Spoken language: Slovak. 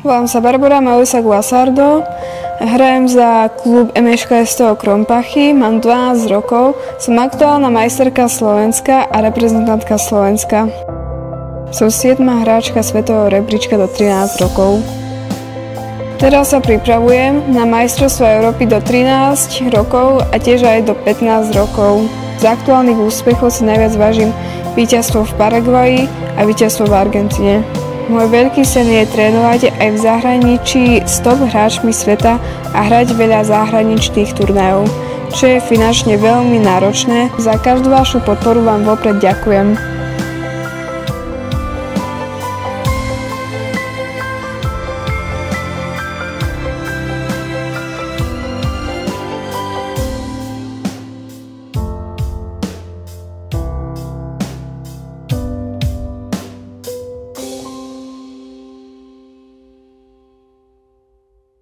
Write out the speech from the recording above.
Volám sa Barbora Malusa Guasardo, hrajem za klub MŠK Krompachy, mám 12 rokov, som aktuálna majsterka Slovenska a reprezentantka Slovenska. Som 7. hráčka svetového rebríčka do 13 rokov. Teraz sa pripravujem na majstrovstvo Európy do 13 rokov a tiež aj do 15 rokov. Z aktuálnych úspechov si najviac vážim víťazstvo v Paraguaji a víťazstvo v Argentíne. Môj veľký sen je trénovať aj v zahraničí s top hráčmi sveta a hrať veľa zahraničných turnajov, čo je finančne veľmi náročné. Za každú vašu podporu vám vopred ďakujem.